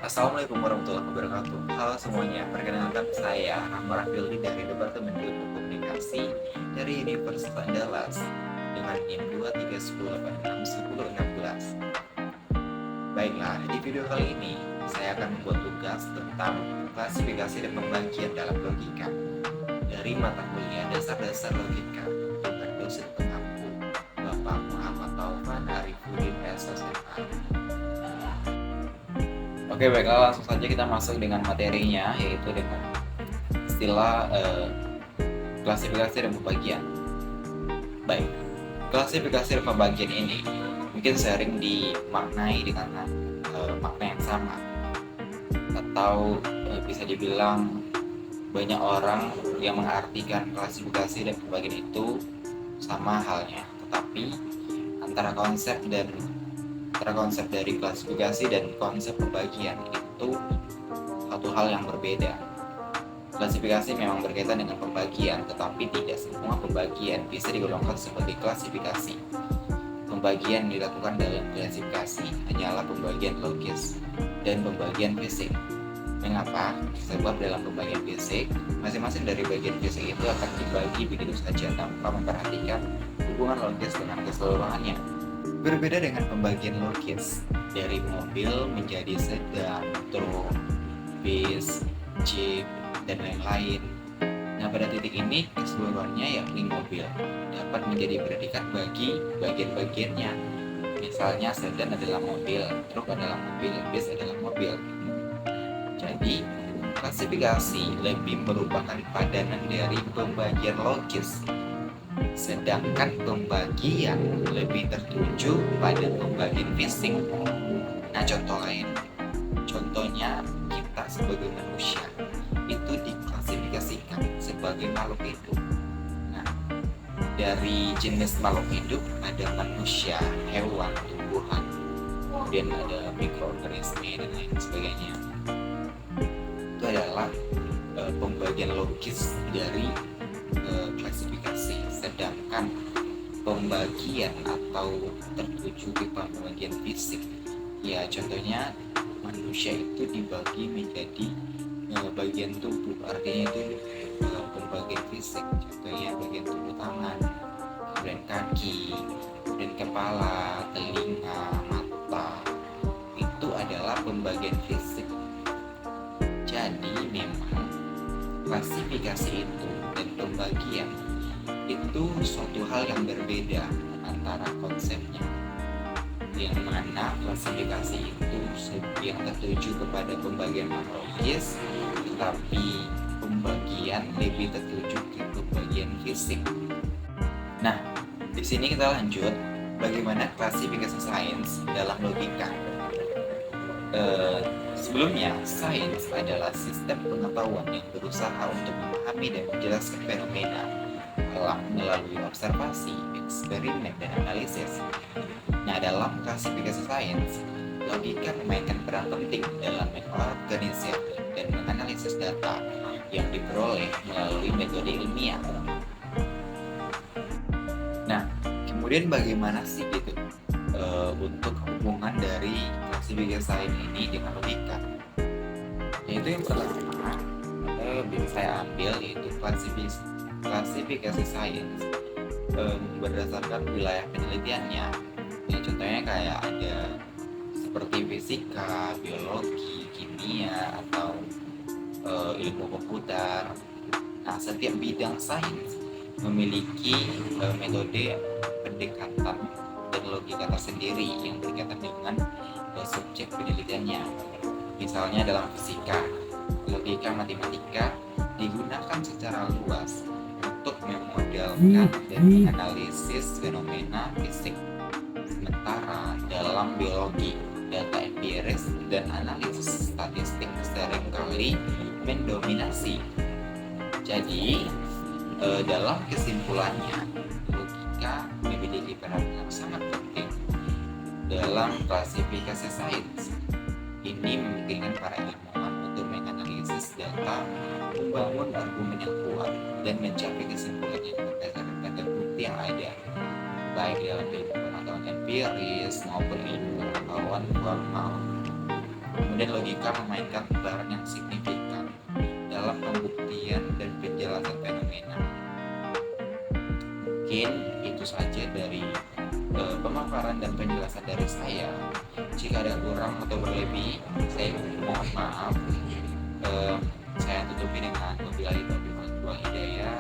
Assalamualaikum warahmatullahi wabarakatuh. Halo semuanya, perkenalkan saya Ahmad Rafili dari Departemen Ilmu Komunikasi dari Universitas Andalas dengan NIM 231086116. Baiklah, di video kali ini saya akan membuat tugas tentang klasifikasi dan pembagian dalam logika dari mata kuliah Dasar-Dasar Logika dengan dosen pengampu Bapak Muhammad Taufan Arifudin SSMA. Oke, baiklah, langsung saja kita masuk dengan materinya, yaitu dengan istilah klasifikasi dan pembagian. Baik, klasifikasi dan pembagian ini mungkin sering dimaknai dengan makna yang sama, atau bisa dibilang banyak orang yang mengartikan klasifikasi dan pembagian itu sama halnya, tetapi antara konsep dari klasifikasi dan konsep pembagian itu satu hal yang berbeda. Klasifikasi memang berkaitan dengan pembagian, tetapi tidak semua pembagian bisa digolongkan sebagai klasifikasi. Pembagian yang dilakukan dalam klasifikasi hanyalah pembagian logis dan pembagian fisik. Mengapa? Sebab dalam pembagian fisik, masing-masing dari bagian fisik itu akan dibagi begitu saja tanpa memperhatikan hubungan logis dengan keseluruhannya. Berbeda dengan pembagian logis, dari mobil menjadi sedan, truk, bis, jeep, dan lain-lain. Nah, pada titik ini keseluruhannya yakni mobil dapat menjadi predikat bagi bagian-bagiannya. Misalnya sedan adalah mobil, truk adalah mobil, bis adalah mobil. Jadi, klasifikasi lebih merupakan padanan dari pembagian logis, sedangkan pembagian lebih tertuju pada pembagian fisik. Nah, contohnya kita sebagai manusia itu diklasifikasikan sebagai makhluk hidup. Nah, dari jenis makhluk hidup ada manusia, hewan, tumbuhan, kemudian ada mikroorganisme dan lain sebagainya. Itu adalah pembagian logis dari klasifikasi, sedangkan pembagian atau tertuju ke pembagian fisik, ya contohnya manusia itu dibagi menjadi bagian tubuh, artinya itu pembagian fisik, contohnya bagian tubuh tangan, kemudian kaki, kemudian kepala, telinga, mata, itu adalah pembagian fisik. Jadi memang klasifikasi itu dan pembagian itu suatu hal yang berbeda antara konsepnya, yang mana klasifikasi itu yang tertuju kepada pembagian logis, tetapi pembagian lebih tertuju ke pembagian fisik. Nah, di sini kita lanjut bagaimana klasifikasi sains dalam logika. Sebelumnya, sains adalah sistem pengetahuan yang berusaha untuk memahami dan menjelaskan fenomena alam melalui observasi, eksperimen, dan analisis. Nah, dalam klasifikasi sains, logika memainkan peran penting dalam mengorganisir dan menganalisis data yang diperoleh melalui metode ilmiah. Nah, kemudian bagaimana sih gitu untuk hubungan dari klasifikasi sains ini dengan logika? Yaitu yang pertama, bisa saya ambil yaitu klasifikasi sains berdasarkan wilayah penelitiannya. Ya, contohnya kayak ada seperti fisika, biologi, kimia, atau ilmu komputer. Nah, setiap bidang sains memiliki metode pendekatan dan logika tersendiri yang berkaitan dengan subjek penelitiannya. Misalnya dalam fisika, logika matematika digunakan secara luas untuk memodelkan dan menganalisis fenomena fisik. Sementara dalam biologi, data empiris dan analisis statistik seringkali mendominasi. Jadi, dalam kesimpulannya, logika memiliki peran yang sangat penting dalam klasifikasi sains. Ini memungkinkan para ilmuwan untuk menganalisis data, membangun argumen yang kuat, dan mencapai kesimpulan yang berdasarkan pada bukti yang ada, baik dalam ilmu pengetahuan empiris maupun ilmu pengetahuan formal. Kemudian logika memainkan peran yang signifikan dalam pembuktian dan penjelasan fenomena. Mungkin itu saja dari pemaparan dan penjelasan dari saya. Jika ada kurang atau berlebih, saya mohon maaf. Saya tutupi dengan wabillahi taufiq wal hidayah.